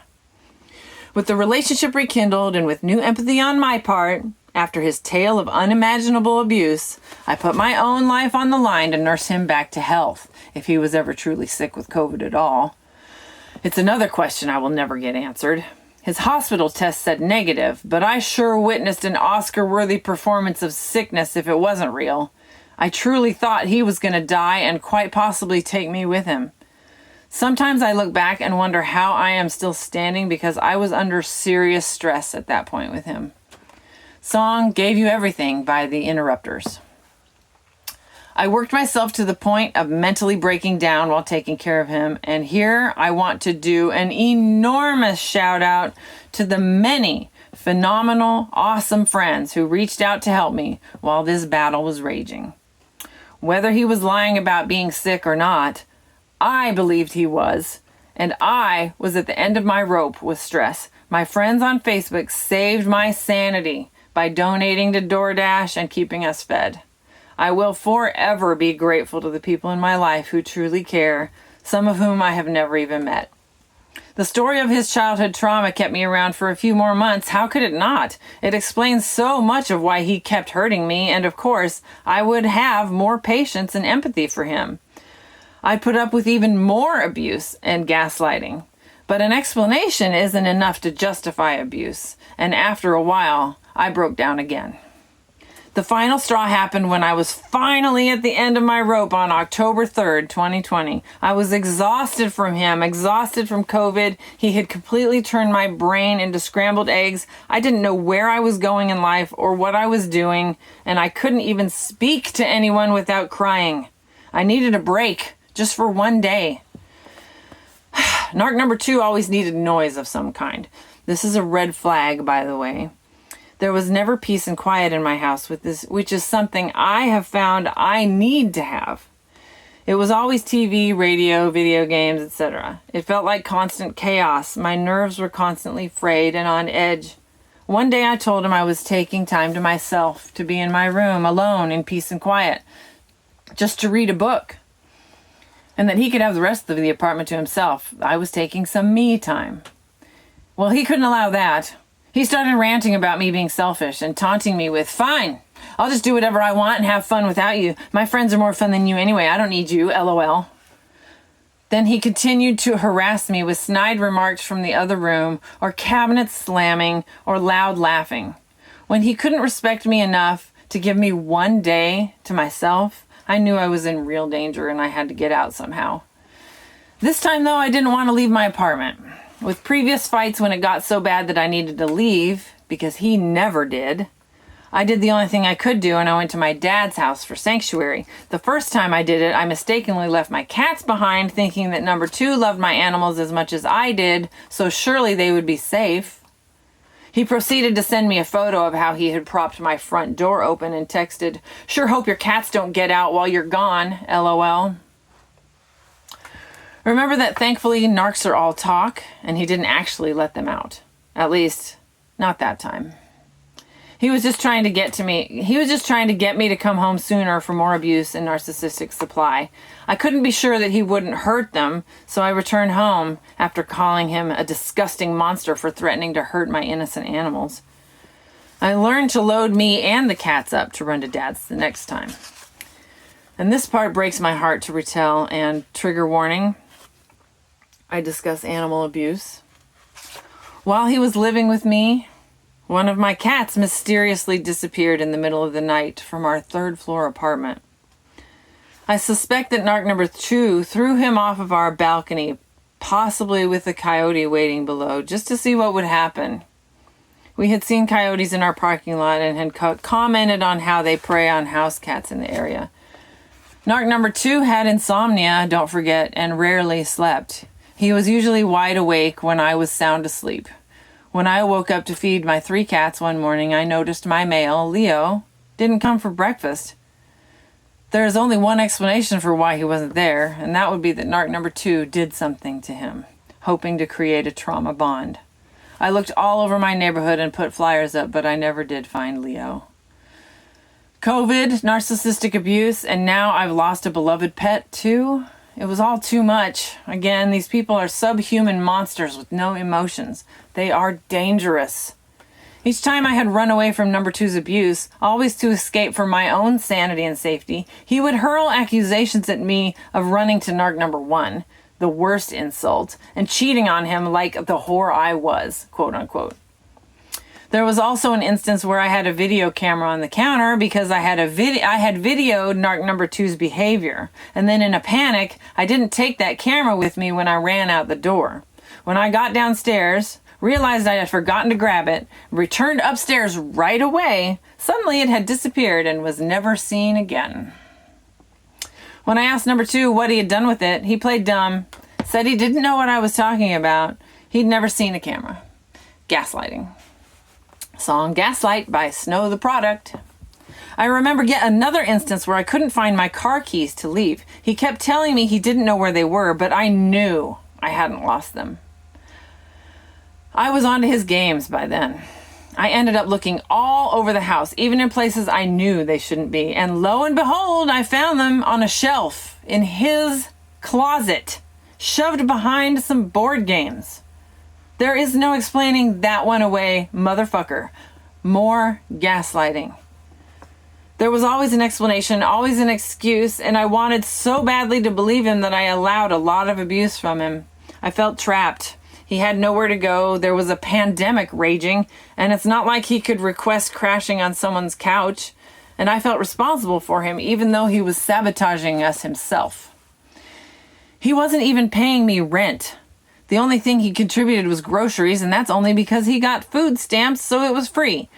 With the relationship rekindled and with new empathy on my part, after his tale of unimaginable abuse, I put my own life on the line to nurse him back to health, if he was ever truly sick with COVID at all. It's another question I will never get answered. His hospital test said negative, but I sure witnessed an Oscar-worthy performance of sickness if it wasn't real. I truly thought he was going to die and quite possibly take me with him. Sometimes I look back and wonder how I am still standing because I was under serious stress at that point with him. Song Gave You Everything by The Interrupters. I worked myself to the point of mentally breaking down while taking care of him, and here I want to do an enormous shout out to the many phenomenal, awesome friends who reached out to help me while this battle was raging. Whether he was lying about being sick or not, I believed he was, and I was at the end of my rope with stress. My friends on Facebook saved my sanity by donating to DoorDash and keeping us fed. I will forever be grateful to the people in my life who truly care, some of whom I have never even met. The story of his childhood trauma kept me around for a few more months. How could it not? It explains so much of why he kept hurting me, and of course, I would have more patience and empathy for him. I put up with even more abuse and gaslighting. But an explanation isn't enough to justify abuse, and after a while, I broke down again. The final straw happened when I was finally at the end of my rope on October 3rd, 2020. I was exhausted from him, exhausted from COVID. He had completely turned my brain into scrambled eggs. I didn't know where I was going in life or what I was doing, and I couldn't even speak to anyone without crying. I needed a break, just for one day. Narc number 2 always needed noise of some kind. This is a red flag, by the way. There was never peace and quiet in my house with this, which is something I have found I need to have. It was always TV, radio, video games, etc. It felt like constant chaos. My nerves were constantly frayed and on edge. One day I told him I was taking time to myself, to be in my room alone in peace and quiet, just to read a book, and that he could have the rest of the apartment to himself. I was taking some me time. Well, he couldn't allow that. He started ranting about me being selfish and taunting me with, "Fine, I'll just do whatever I want and have fun without you. My friends are more fun than you anyway. I don't need you, LOL." Then he continued to harass me with snide remarks from the other room, or cabinets slamming, or loud laughing. When he couldn't respect me enough to give me one day to myself, I knew I was in real danger and I had to get out somehow. This time, though, I didn't want to leave my apartment. With previous fights, when it got so bad that I needed to leave, because he never did, I did the only thing I could do, and I went to my dad's house for sanctuary. The first time I did it, I mistakenly left my cats behind, thinking that number 2 loved my animals as much as I did, so surely they would be safe. He proceeded to send me a photo of how he had propped my front door open and texted, "Sure hope your cats don't get out while you're gone, LOL." Remember that thankfully narcs are all talk, and he didn't actually let them out. At least, not that time. He was just trying to get me to come home sooner for more abuse and narcissistic supply. I couldn't be sure that he wouldn't hurt them, so I returned home after calling him a disgusting monster for threatening to hurt my innocent animals. I learned to load me and the cats up to run to Dad's the next time. And this part breaks my heart to retell, and trigger warning, I discuss animal abuse. While he was living with me, one of my cats mysteriously disappeared in the middle of the night from our 3rd floor apartment. I suspect that narc number 2 threw him off of our balcony, possibly with a coyote waiting below, just to see what would happen. We had seen coyotes in our parking lot and had commented on how they prey on house cats in the area. Narc number 2 had insomnia, don't forget, and rarely slept. He was usually wide awake when I was sound asleep. When I woke up to feed my 3 cats one morning, I noticed my male, Leo, didn't come for breakfast. There is only one explanation for why he wasn't there, and that would be that narc number 2 did something to him, hoping to create a trauma bond. I looked all over my neighborhood and put flyers up, but I never did find Leo. COVID, narcissistic abuse, and now I've lost a beloved pet too. It was all too much. Again, these people are subhuman monsters with no emotions. They are dangerous. Each time I had run away from number 2's abuse, always to escape for my own sanity and safety, he would hurl accusations at me of running to narc number 1, the worst insult, and cheating on him like the whore I was, quote unquote. There was also an instance where I had a video camera on the counter because I had videoed narc number 2's behavior. And then in a panic, I didn't take that camera with me when I ran out the door. When I got downstairs, realized I had forgotten to grab it, returned upstairs right away, suddenly it had disappeared and was never seen again. When I asked number 2 what he had done with it, he played dumb, said he didn't know what I was talking about. He'd never seen a camera. Gaslighting. Song Gaslight by Snow the Product. I remember yet another instance where I couldn't find my car keys to leave. He kept telling me he didn't know where they were, but I knew I hadn't lost them. I was onto his games by then. I ended up looking all over the house, even in places I knew they shouldn't be. And lo and behold, I found them on a shelf in his closet, shoved behind some board games. There is no explaining that one away, motherfucker. More gaslighting. There was always an explanation, always an excuse, and I wanted so badly to believe him that I allowed a lot of abuse from him. I felt trapped. He had nowhere to go. There was a pandemic raging, and it's not like he could request crashing on someone's couch. And I felt responsible for him, even though he was sabotaging us himself. He wasn't even paying me rent. The only thing he contributed was groceries, and that's only because he got food stamps, so it was free.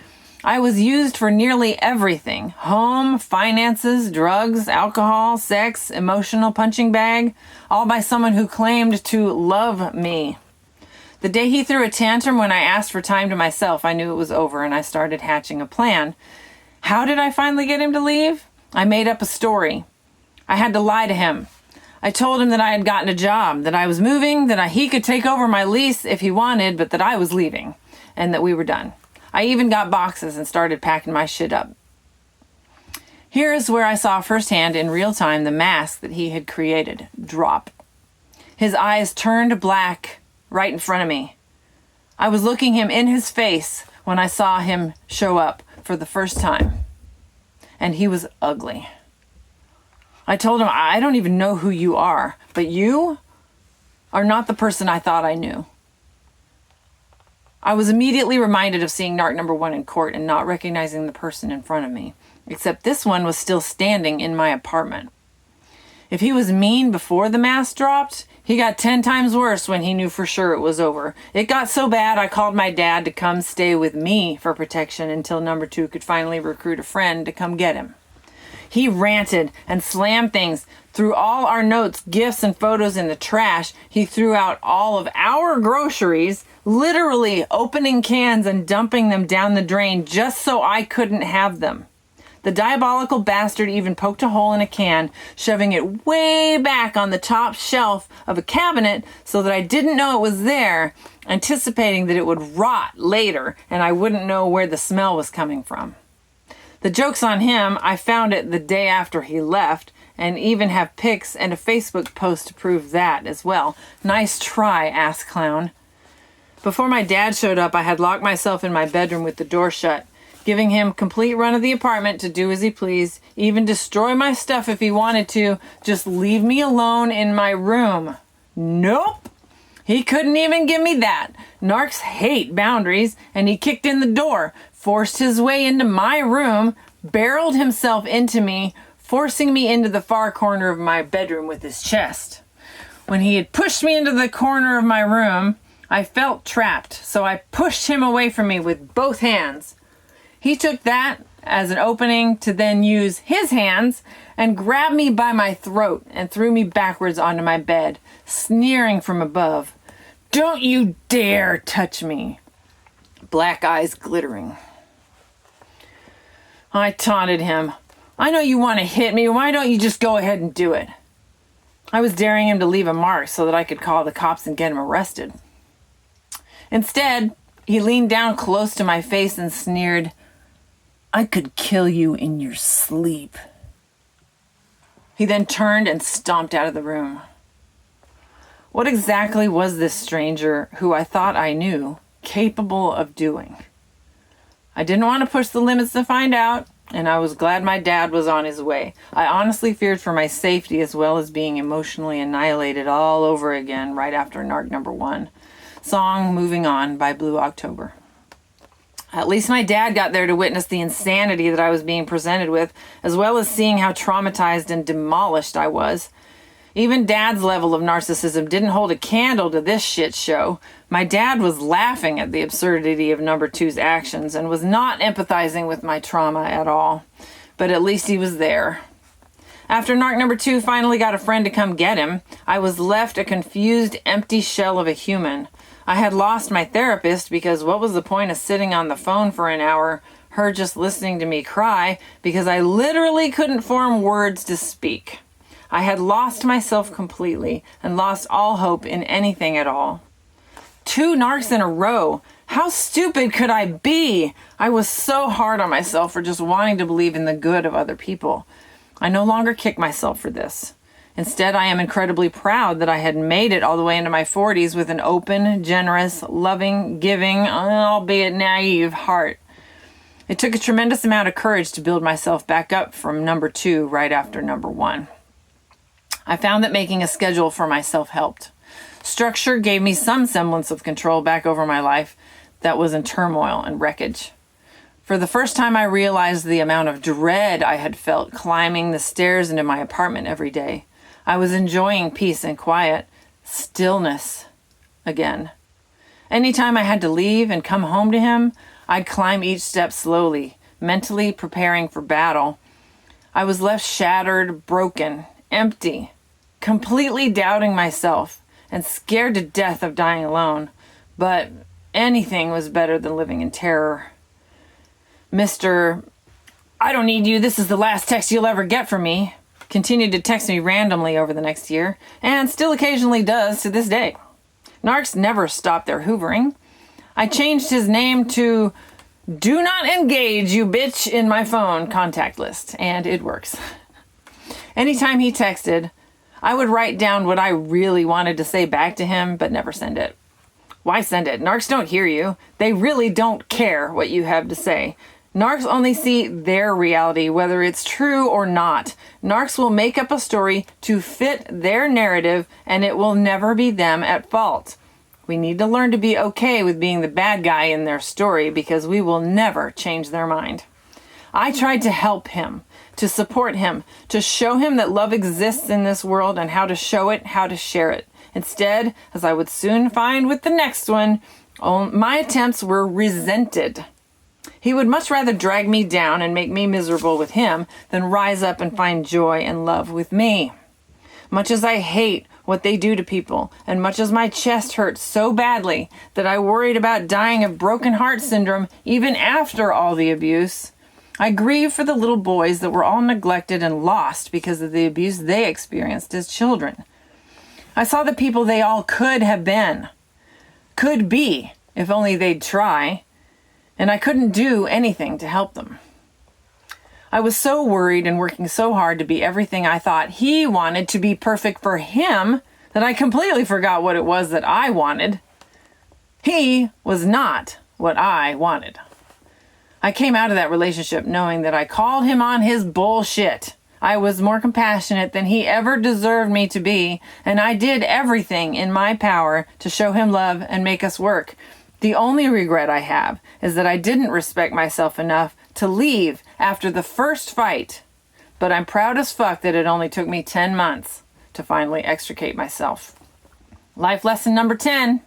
I was used for nearly everything. Home, finances, drugs, alcohol, sex, emotional punching bag, all by someone who claimed to love me. The day he threw a tantrum when I asked for time to myself, I knew it was over, and I started hatching a plan. How did I finally get him to leave? I made up a story. I had to lie to him. I told him that I had gotten a job, that I was moving, that he could take over my lease if he wanted, but that I was leaving, and that we were done. I even got boxes and started packing my shit up. Here is where I saw firsthand in real time the mask that he had created drop. His eyes turned black right in front of me. I was looking him in his face when I saw him show up for the first time. And he was ugly. I told him, I don't even know who you are, but you are not the person I thought I knew. I was immediately reminded of seeing Narc number 1 in court and not recognizing the person in front of me, except this one was still standing in my apartment. If he was mean before the mask dropped, he got 10 times worse when he knew for sure it was over. It got so bad I called my dad to come stay with me for protection until number 2 could finally recruit a friend to come get him. He ranted and slammed things, threw all our notes, gifts, and photos in the trash. He threw out all of our groceries, literally opening cans and dumping them down the drain just so I couldn't have them. The diabolical bastard even poked a hole in a can, shoving it way back on the top shelf of a cabinet so that I didn't know it was there, anticipating that it would rot later and I wouldn't know where the smell was coming from. The joke's on him. I found it the day after he left, and even have pics and a Facebook post to prove that as well. Nice try, ass clown. Before my dad showed up, I had locked myself in my bedroom with the door shut, giving him complete run of the apartment to do as he pleased, even destroy my stuff if he wanted to, just leave me alone in my room. Nope. He couldn't even give me that. Narcs hate boundaries, and he kicked in the door, forced his way into my room, barreled himself into me, forcing me into the far corner of my bedroom with his chest. When he had pushed me into the corner of my room, I felt trapped, so I pushed him away from me with both hands. He took that as an opening to then use his hands and grabbed me by my throat and threw me backwards onto my bed, sneering from above. "Don't you dare touch me." Black eyes glittering. I taunted him. "I know you want to hit me. Why don't you just go ahead and do it?" I was daring him to leave a mark so that I could call the cops and get him arrested. Instead, he leaned down close to my face and sneered, "I could kill you in your sleep." He then turned and stomped out of the room. What exactly was this stranger, who I thought I knew, capable of doing? I didn't want to push the limits to find out, and I was glad my dad was on his way. I honestly feared for my safety as well as being emotionally annihilated all over again right after Narc number 1. Song Moving On by Blue October. At least my dad got there to witness the insanity that I was being presented with, as well as seeing how traumatized and demolished I was. Even Dad's level of narcissism didn't hold a candle to this shit show. My dad was laughing at the absurdity of number 2's actions and was not empathizing with my trauma at all. But at least he was there. After Narc number 2 finally got a friend to come get him, I was left a confused, empty shell of a human. I had lost my therapist because what was the point of sitting on the phone for an hour, her just listening to me cry, because I literally couldn't form words to speak. I had lost myself completely and lost all hope in anything at all. 2 narcs in a row. How stupid could I be? I was so hard on myself for just wanting to believe in the good of other people. I no longer kick myself for this. Instead, I am incredibly proud that I had made it all the way into my 40s with an open, generous, loving, giving, albeit naive heart. It took a tremendous amount of courage to build myself back up from number 2 right after number 1. I found that making a schedule for myself helped. Structure gave me some semblance of control back over my life that was in turmoil and wreckage. For the first time, I realized the amount of dread I had felt climbing the stairs into my apartment every day. I was enjoying peace and quiet, stillness again. Anytime I had to leave and come home to him, I'd climb each step slowly, mentally preparing for battle. I was left shattered, broken, empty, completely doubting myself and scared to death of dying alone. But anything was better than living in terror. Mr. I don't need you, this is the last text you'll ever get from me, continued to text me randomly over the next year, and still occasionally does to this day. Narcs never stopped their hoovering. I changed his name to Do Not Engage, You Bitch, in my phone contact list, and it works. Anytime he texted, I would write down what I really wanted to say back to him, but never send it. Why send it? Narcs don't hear you. They really don't care what you have to say. Narcs only see their reality, whether it's true or not. Narcs will make up a story to fit their narrative, and it will never be them at fault. We need to learn to be okay with being the bad guy in their story because we will never change their mind. I tried to help him, to support him, to show him that love exists in this world and how to show it, how to share it. Instead, as I would soon find with the next one, my attempts were resented. He would much rather drag me down and make me miserable with him than rise up and find joy and love with me. Much as I hate what they do to people, and much as my chest hurts so badly that I worried about dying of broken heart syndrome even after all the abuse, I grieve for the little boys that were all neglected and lost because of the abuse they experienced as children. I saw the people they all could have been, could be, if only they'd try, and I couldn't do anything to help them. I was so worried and working so hard to be everything I thought he wanted to be perfect for him that I completely forgot what it was that I wanted. He was not what I wanted. I came out of that relationship knowing that I called him on his bullshit. I was more compassionate than he ever deserved me to be, and I did everything in my power to show him love and make us work. The only regret I have is that I didn't respect myself enough to leave after the first fight, but I'm proud as fuck that it only took me 10 months to finally extricate myself. Life lesson number 10.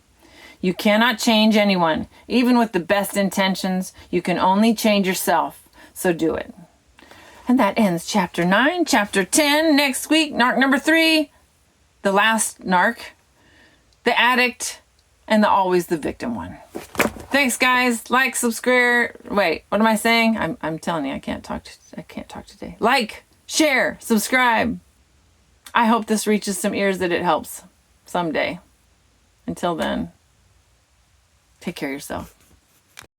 You cannot change anyone. Even with the best intentions, you can only change yourself. So do it. And that ends chapter 9. Chapter 10 next week. Narc number 3. The last narc. The addict. And the always the victim one. Thanks, guys. Like, subscribe. Wait, what am I saying? I'm telling you, I can't talk today. Like, share, subscribe. I hope this reaches some ears that it helps someday. Until then, take care of yourself.